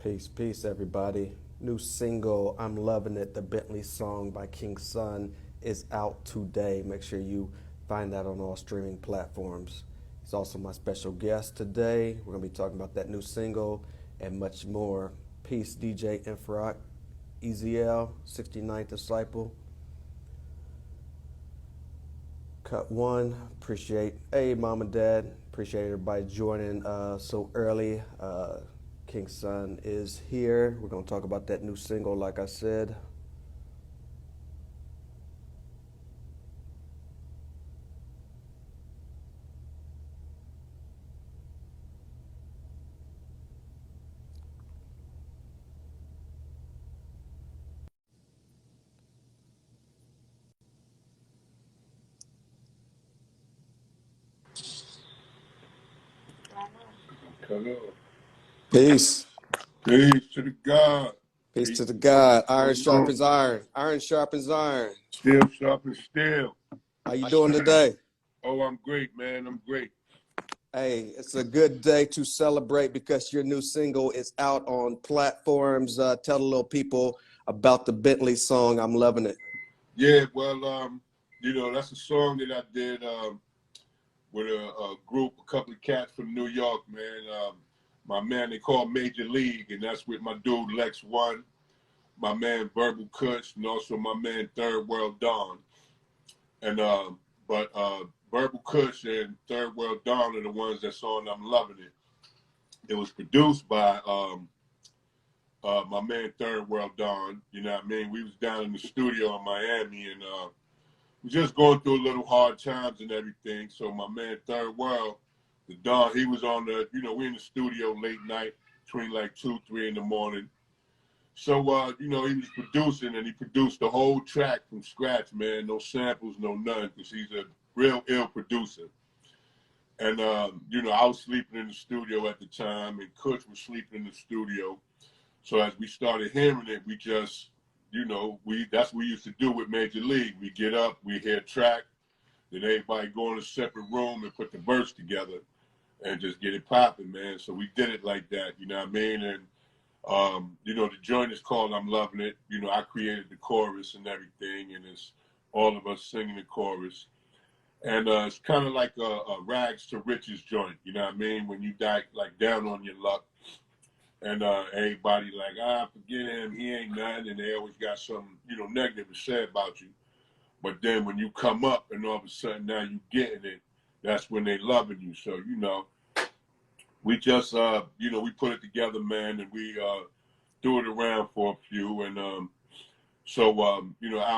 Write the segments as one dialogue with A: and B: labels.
A: Peace, peace, everybody. New single, I'm Loving It, the Bentley song by King Sun is out today. Make sure you find that on all streaming platforms. He's also my special guest today. We're going to be talking about that new single and much more. Peace, DJ Infrarock, EZL, 69th Disciple. Cut one, appreciate, hey, mom and dad, appreciate everybody joining so early. King Sun is here. We're going to talk about that new single, like I said.
B: Hello.
A: Peace.
B: Peace to the God.
A: Peace to the God. Iron sharpens iron. Iron sharpens iron.
B: Steel sharpens steel.
A: How you doing today?
B: Oh, I'm great, man. I'm great.
A: Hey, it's a good day to celebrate because your new single is out on platforms. Tell the little people about the Bentley song, I'm Loving It.
B: Yeah, well, that's a song that I did with a group, a couple of cats from New York, man. My man, they call Major League, and that's with my dude Lex One, my man Verbal Kush, and also my man Third World Dawn. And but Verbal Kush and Third World Dawn are the ones that's on I'm Loving It. It was produced by my man Third World Dawn. You know what I mean? We was down in the studio in Miami, and we just going through a little hard times and everything. So my man Third World, the Dawn, he was on the, we in the studio late night between like 2, 3 in the morning. So, he was producing, and he produced the whole track from scratch, man. No samples, no none, because he's a real ill producer. And, I was sleeping in the studio at the time, and Kush was sleeping in the studio. So as we started hearing it, we just, that's what we used to do with Major League. We get up, we hear a track, then everybody go in a separate room and put the verse together and just get it popping, man. So we did it like that, you know what I mean? And, the joint is called I'm Loving It. I created the chorus and everything, and it's all of us singing the chorus. And it's kind of like a rags to riches joint, you know what I mean? When you die, like, down on your luck, and everybody like, forget him, he ain't nothing, and they always got something, negative to say about you. But then when you come up and all of a sudden now you getting it, that's when they loving you. So, we just, we put it together, man, and we threw it around for a few. And out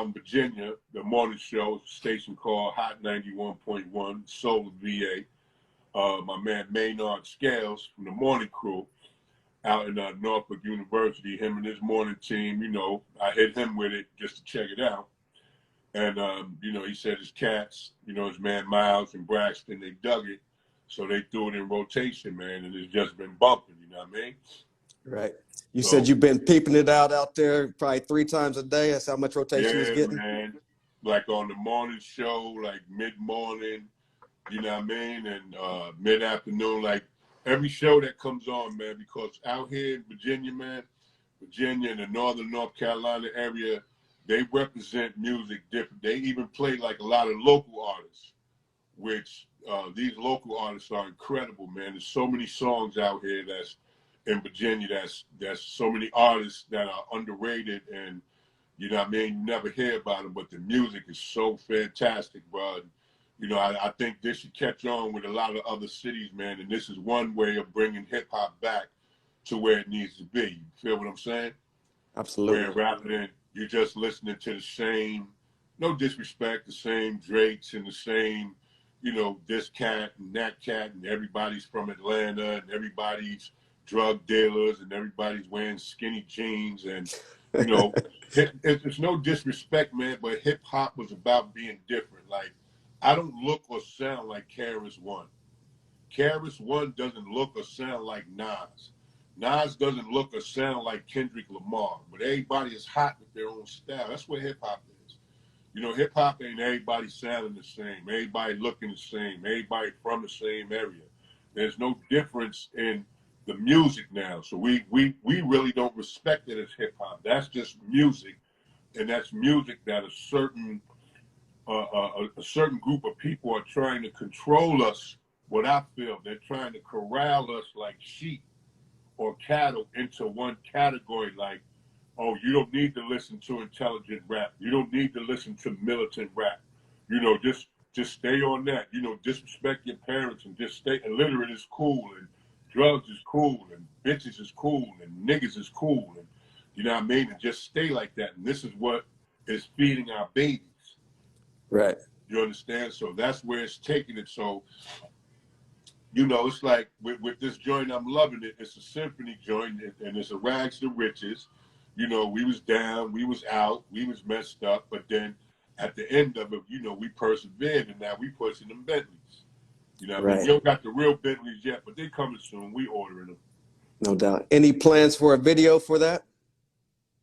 B: in Virginia, the morning show, a station called Hot 91.1, Soul VA. My man Maynard Scales from the morning crew out in Norfolk University, him and his morning team, I hit him with it just to check it out. And, he said his cats, his man Miles and Braxton, they dug it. So they threw it in rotation, man, and it's just been bumping, you know what I mean?
A: Right. You said you've been peeping it out there probably 3 times a day. That's how much rotation it's getting?
B: Yeah, man. Like on the morning show, like mid-morning, you know what I mean? And mid-afternoon, like every show that comes on, man, because out here in Virginia, man, Virginia and the northern North Carolina area, they represent music different. They even play like a lot of local artists, which these local artists are incredible, man. There's so many songs out here that's in Virginia, that's so many artists that are underrated, and you know what I mean, you never hear about them, but the music is so fantastic, bro. I think this should catch on with a lot of other cities, man, and this is one way of bringing hip-hop back to where it needs to be. You feel what I'm saying?
A: Absolutely.
B: Where rather than you just listening to the same, no disrespect, the same Drakes and the same, this cat and that cat, and everybody's from Atlanta, and everybody's drug dealers, and everybody's wearing skinny jeans, and it's no disrespect, man, but hip hop was about being different. Like, I don't look or sound like KRS One. KRS One doesn't look or sound like Nas. Nas doesn't look or sound like Kendrick Lamar, but everybody is hot with their own style. That's what hip hop is. Hip hop ain't everybody sounding the same, everybody looking the same, everybody from the same area. There's no difference in the music now. So we really don't respect it as hip hop. That's just music, and that's music that a certain group of people are trying to control us. What I feel, they're trying to corral us like sheep or cattle into one category. Like, oh, you don't need to listen to intelligent rap. You don't need to listen to militant rap. You know, just stay on that. You know, disrespect your parents and just stay. Illiterate is cool, and drugs is cool, and bitches is cool, and niggas is cool, and you know what I mean. And just stay like that. And this is what is feeding our babies.
A: Right.
B: You understand? So that's where it's taking it. So, you know, it's like with this joint, I'm loving it. It's a symphony joint, and it's a rags to riches. You know, we was down, we was out, we was messed up, but then at the end of it, you know, we persevered, and now we pushing them Bentleys. You know what I mean?
A: Right.
B: We don't got the real Bentleys yet, but they coming soon. We ordering them.
A: No doubt. Any plans for a video for that?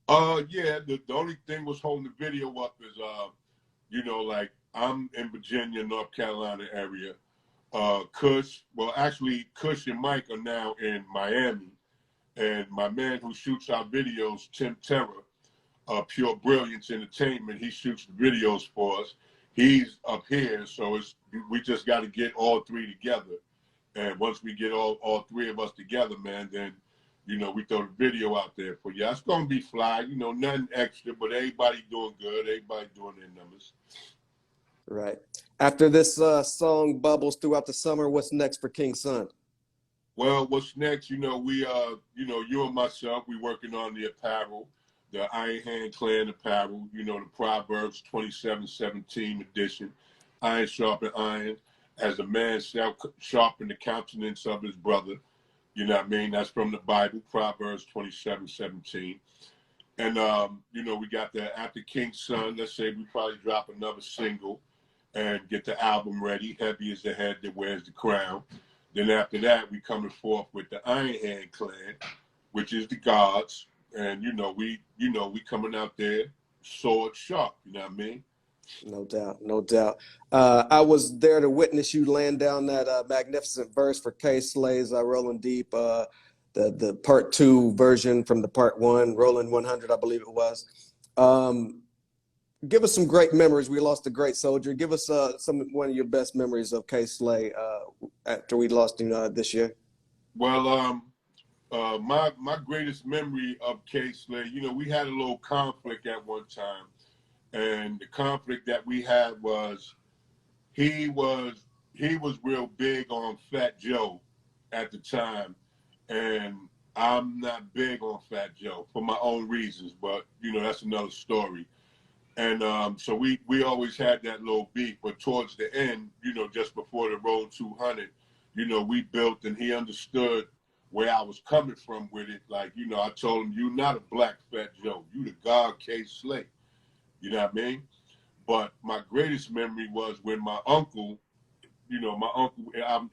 B: Yeah, the only thing was holding the video up is, you know, like I'm in Virginia, North Carolina area. Kush and Mike are now in Miami. And my man who shoots our videos, Tim Terra, Pure Brilliance Entertainment, he shoots the videos for us. He's up here, so we just got to get all three together. And once we get all three of us together, man, then, you know, we throw the video out there for you. It's going to be fly, you know, nothing extra, but everybody doing good. Everybody doing their numbers.
A: Right. After this song bubbles throughout the summer, what's next for King Sun?
B: Well, what's next? You know, we you know, you and myself, we working on the apparel, the Iron Hand Clan apparel. You know, the Proverbs 27:17 edition. Iron sharpen iron, as a man shall sharpen the countenance of his brother. You know what I mean? That's from the Bible, Proverbs 27:17. And you know, we got the after King Sun. Let's say we probably drop another single, and get the album ready. Heavy is the head that wears the crown. Then after that, we coming forth with the Iron Hand Clan, which is the gods, and you know we coming out there sword sharp. You know what I mean?
A: No doubt, no doubt. I was there to witness you land down that magnificent verse for K Slay's Rolling Deep, the part 2 version from the part 1, Rolling 100, I believe it was. Give us some great memories. We lost a great soldier. Give us one of your best memories of K Slay after we lost him this year.
B: Well, my greatest memory of K Slay, you know, we had a little conflict at one time, and the conflict that we had was he was real big on Fat Joe at the time, and I'm not big on Fat Joe for my own reasons, but you know that's another story. And so we always had that little beef, but towards the end, you know, just before the Road 200, you know, we built, and he understood where I was coming from with it. Like, you know, I told him, you not a black Fat Joe, you the God K Slay. You know what I mean? But my greatest memory was when my uncle, you know,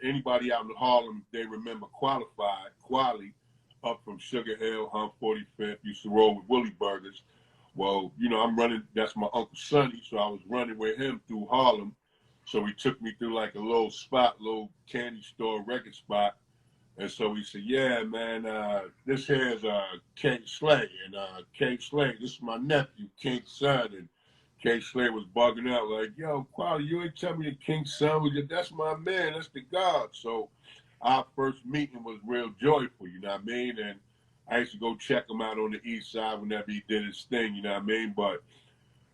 B: anybody out in Harlem, they remember Quali, up from Sugar Hill, Hump 45th, used to roll with Willie Burgers. Well, you know, I'm running, that's my Uncle Sonny, so I was running with him through Harlem. So he took me through like a little spot, little candy store record spot. And so he said, yeah, man, this here's K Slay. And K Slay, this is my nephew, King's son. And K Slay was bugging out like, yo, Quali, you ain't tell me the King's son was your, that's my man, that's the God. So our first meeting was real joyful, you know what I mean? And I used to go check him out on the east side whenever he did his thing, you know what I mean? But,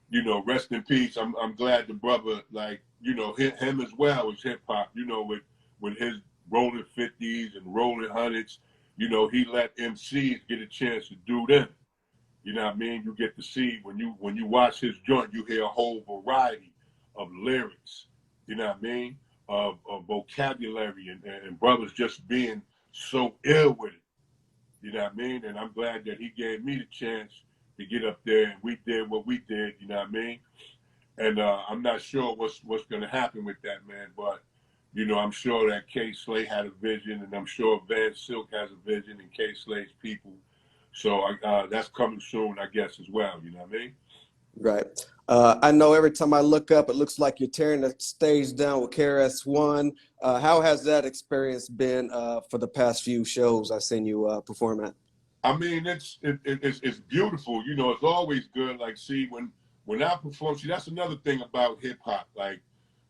B: you know, rest in peace. I'm glad the brother, like, you know, him as well as hip hop, you know, with his rolling 50s and rolling hundreds, you know, he let MCs get a chance to do them. You know what I mean? You get to see when you watch his joint, you hear a whole variety of lyrics, you know what I mean? Of vocabulary and brothers just being so ill with it. You know what I mean? And I'm glad that he gave me the chance to get up there, and we did what we did, you know what I mean? And I'm not sure what's going to happen with that, man, but, you know, I'm sure that K Slay had a vision, and I'm sure Van Silk has a vision, and K Slay's people. So that's coming soon, I guess, as well, you know what I mean?
A: Right. I know every time I look up, it looks like you're tearing the stage down with KRS-One. How has that experience been for the past few shows I've seen you perform at?
B: I mean, it's beautiful. You know, it's always good. Like, see, when I perform, see, that's another thing about hip hop. Like,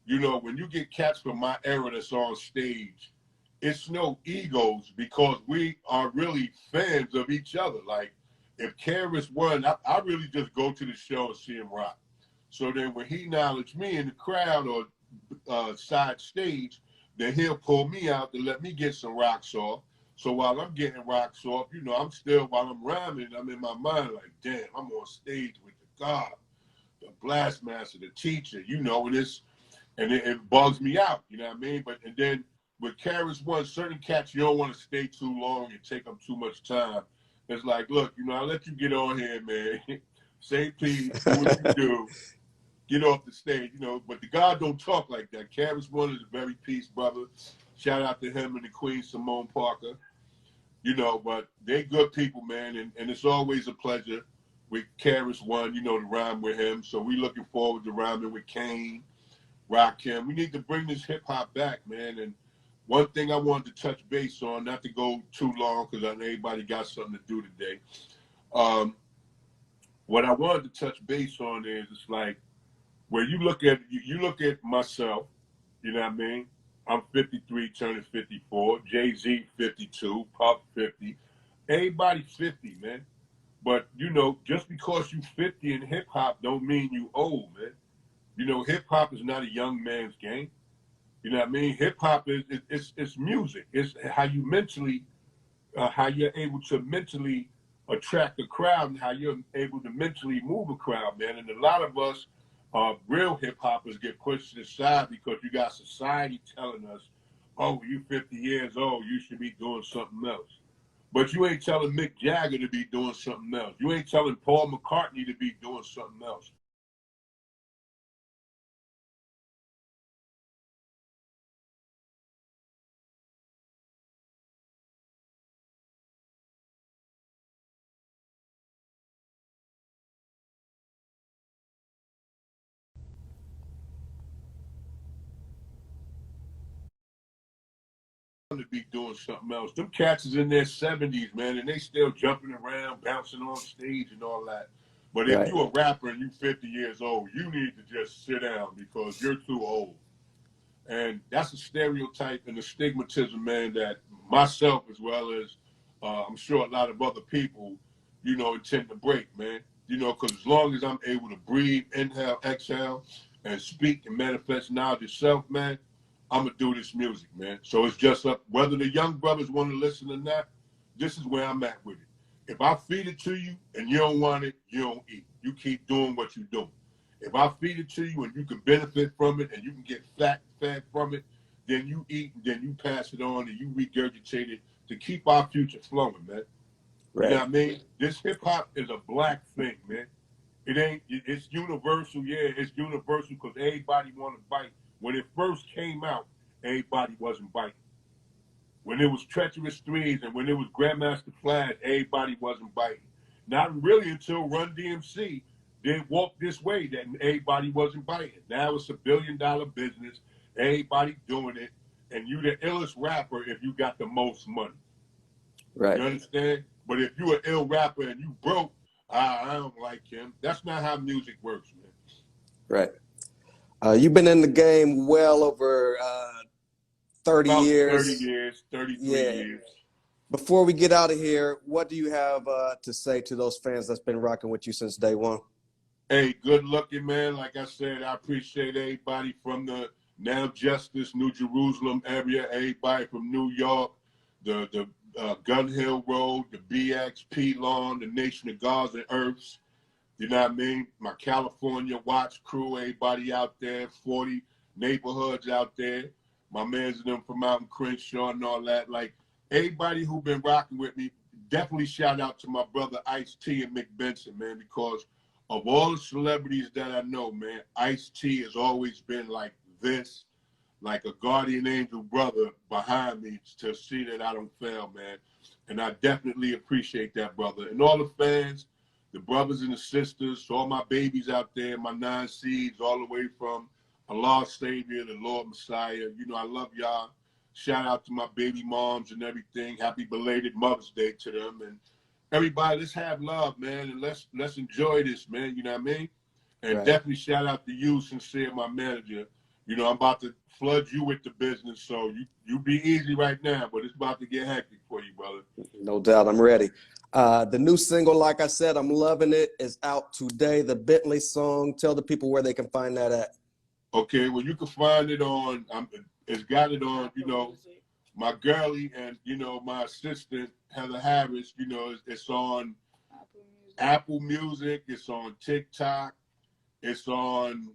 B: you know, when you get cats from my era that's on stage, it's no egos because we are really fans of each other. Like, if Karis won, I really just go to the show and see him rock. So then when he acknowledged me in the crowd or side stage, then he'll pull me out to let me get some rocks off. So while I'm getting rocks off, you know, I'm still, while I'm rhyming, I'm in my mind like, damn, I'm on stage with the God, the blast master, the teacher, you know, and it bugs me out, you know what I mean? But and then with KRS-One, certain cats you don't want to stay too long and take up too much time. It's like, look, you know, I'll let you get on here, man. Say please, do what you do, get off the stage, you know. But the God don't talk like that. KRS-One is a very peace brother. Shout out to him and the Queen Simone Parker. You know, but they good people, man, and it's always a pleasure with KRS-One, you know, to rhyme with him. So we looking forward to rhyming with Kane. Rakim. We need to bring this hip hop back, man. And one thing I wanted to touch base on, not to go too long because I know everybody got something to do today. What I wanted to touch base on is it's like where you look at myself, you know what I mean? I'm 53, turning 54. Jay-Z 52, Puff 50. Everybody 50, man. But you know, just because you 50 in hip hop don't mean you old, man. You know, hip hop is not a young man's game. You know what I mean? Hip hop is it's music. It's how you mentally, how you're able to mentally attract a crowd and how you're able to mentally move a crowd, man. And a lot of us, real hip hoppers, get pushed to the side because you got society telling us, "Oh, you 50 years old, you should be doing something else." But you ain't telling Mick Jagger to be doing something else. You ain't telling Paul McCartney to be doing something else. To be doing something else. Them cats is in their 70s, man, and they still jumping around, bouncing on stage and all that. But if
A: Right.
B: you a rapper and you 50 years old, you need to just sit down because you're too old. And that's a stereotype and a stigmatism, man, that myself as well as I'm sure a lot of other people, you know, intend to break, man. You know, because as long as I'm able to breathe, inhale, exhale, and speak and manifest knowledge itself, man, I'm gonna do this music, man. So it's just up whether the young brothers want to listen or not. This is where I'm at with it. If I feed it to you and you don't want it, you don't eat. You keep doing what you're doing. If I feed it to you and you can benefit from it and you can get fed from it, then you eat and then you pass it on and you regurgitate it to keep our future flowing, man. You know
A: Right.
B: what I mean? This hip hop is a black thing, man. It ain't. It's universal. Yeah, it's universal because everybody want to bite. When it first came out, everybody wasn't biting. When it was Treacherous Threes and when it was Grandmaster Flash, everybody wasn't biting. Not really until Run DMC did Walk This Way that everybody wasn't biting. Now it's $1 billion business. Everybody doing it, and you the illest rapper if you got the most money.
A: Right.
B: You understand? But if you an ill rapper and you broke, I don't like him. That's not how music works, man.
A: Right. You've been in the game well over 30
B: About 30
A: years.
B: years, 33
A: Yeah.
B: years.
A: Before we get out of here, what do you have to say to those fans that's been rocking with you since day one?
B: Hey, good looking, man. Like I said, I appreciate everybody from the Now Justice, New Jerusalem area, everybody from New York, the Gun Hill Road, the BXP Lawn, the Nation of Gods and Earths. You know what I mean? My California Watch crew, everybody out there, 40 neighborhoods out there. My mans and them from out in Crenshaw and all that. Like, everybody who been rocking with me, definitely shout out to my brother Ice-T and Mick Benson, man, because of all the celebrities that I know, man, Ice-T has always been like this, like a guardian angel brother behind me to see that I don't fail, man. And I definitely appreciate that, brother. And all the fans, the brothers and the sisters, all my babies out there, my 9 seeds, all the way from Allah Savior, the Lord Messiah. You know, I love y'all. Shout out to my baby moms and everything. Happy belated Mother's Day to them. And everybody, let's have love, man, and let's enjoy this, man. You know what I mean? And
A: Right.
B: definitely shout out to you, Sin-seer, my manager. You know, I'm about to flood you with the business, so you be easy right now, but it's about to get hectic for you, brother.
A: No doubt, I'm ready. The new single, like I said, I'm loving it, is out today. The Bentley song. Tell the people where they can find that at.
B: Okay, well, you can find it on, it's got it on, you know, my girlie and, you know, my assistant, Heather Harris, you know, it's on Apple Music, it's on TikTok, it's on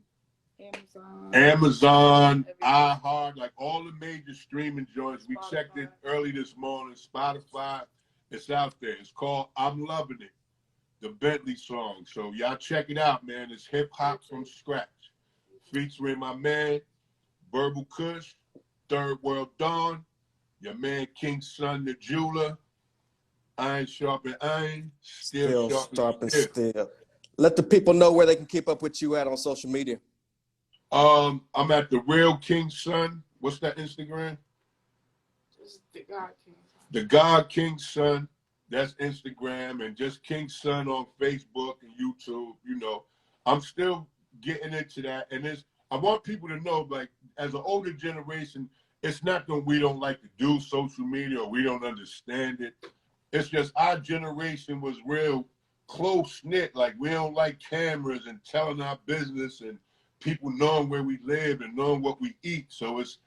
B: Amazon, iHeart, like all the major streaming joints. We checked it early this morning. Spotify, it's out there. It's called I'm Lovin' It, the Bentley song. So y'all check it out, man. It's hip hop from scratch. Featuring my man, Verbal Kush, Third World Dawn, your man King Son the Jeweler, Iron Sharpen Iron, Steel Sharpen Steel.
A: Let the people know where they can keep up with you at on social media.
B: I'm at the Real King Son. What's that Instagram?
C: Just the God King.
B: The God King Son. That's Instagram, and just King Son on Facebook and YouTube. You know, I'm still getting into that, and I want people to know, like, as an older generation, it's not that we don't like to do social media or we don't understand it. It's just our generation was real close knit. Like, we don't like cameras and telling our business and people knowing where we live and knowing what we eat. So it's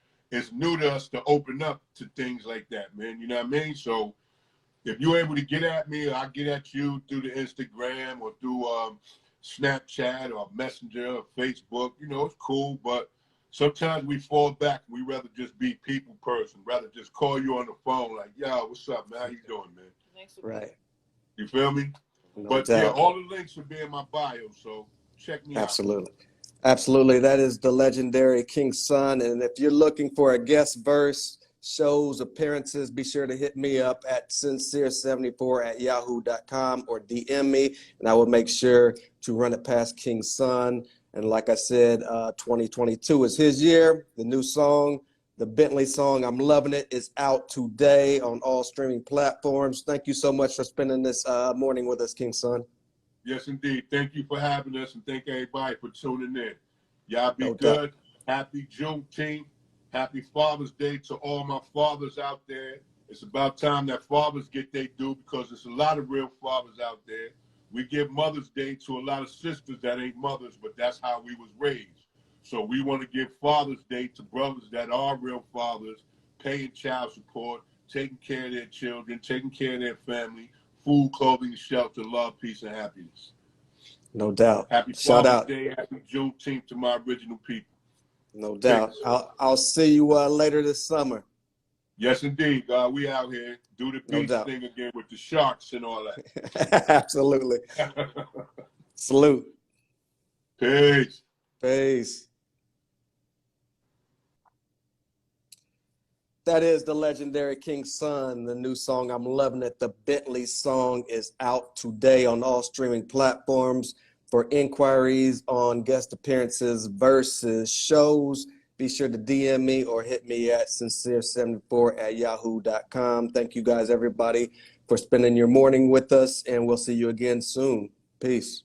B: new to us to open up to things like that, man. You know what I mean? So if you're able to get at me, or I get at you through the Instagram or through Snapchat or Messenger or Facebook, you know, it's cool. But sometimes we fall back. We rather just be people person, rather just call you on the phone like, yo, what's up, man? How you doing, man?
A: Right.
B: You feel me?
A: No
B: but
A: doubt.
B: Yeah, all the links will be in my bio, so check me
A: Absolutely. Absolutely. That is the legendary King Son. And if you're looking for a guest verse, shows, appearances, be sure to hit me up at Sin-seer74@yahoo.com or DM me, and I will make sure to run it past King Son. And like I said, 2022 is his year. The new song, the Bentley song, I'm Loving It, is out today on all streaming platforms. Thank you so much for spending this morning with us, King Son.
B: Yes, indeed. Thank you for having us, and thank everybody for tuning in. Y'all be
A: No
B: good.
A: doubt.
B: Happy Juneteenth. Happy Father's Day to all my fathers out there. It's about time that fathers get their due, because there's a lot of real fathers out there. We give Mother's Day to a lot of sisters that ain't mothers, but that's how we was raised. So we want to give Father's Day to brothers that are real fathers, paying child support, taking care of their children, taking care of their family, food, clothing, shelter, love, peace, and happiness.
A: No doubt.
B: Happy
A: Shout
B: Father's
A: out.
B: Day, happy Juneteenth to my original people.
A: No doubt. I'll see you later this summer.
B: Yes, indeed. We out here. Do the
A: No
B: beach
A: doubt.
B: thing again with the sharks and all that.
A: Absolutely. Salute.
B: Peace.
A: Peace. That is the legendary King Son. The new song, I'm Loving It. The Bentley song is out today on all streaming platforms. For inquiries on guest appearances versus shows, be sure to DM me or hit me at Sin-seer74@yahoo.com. Thank you guys, everybody, for spending your morning with us, and we'll see you again soon. Peace.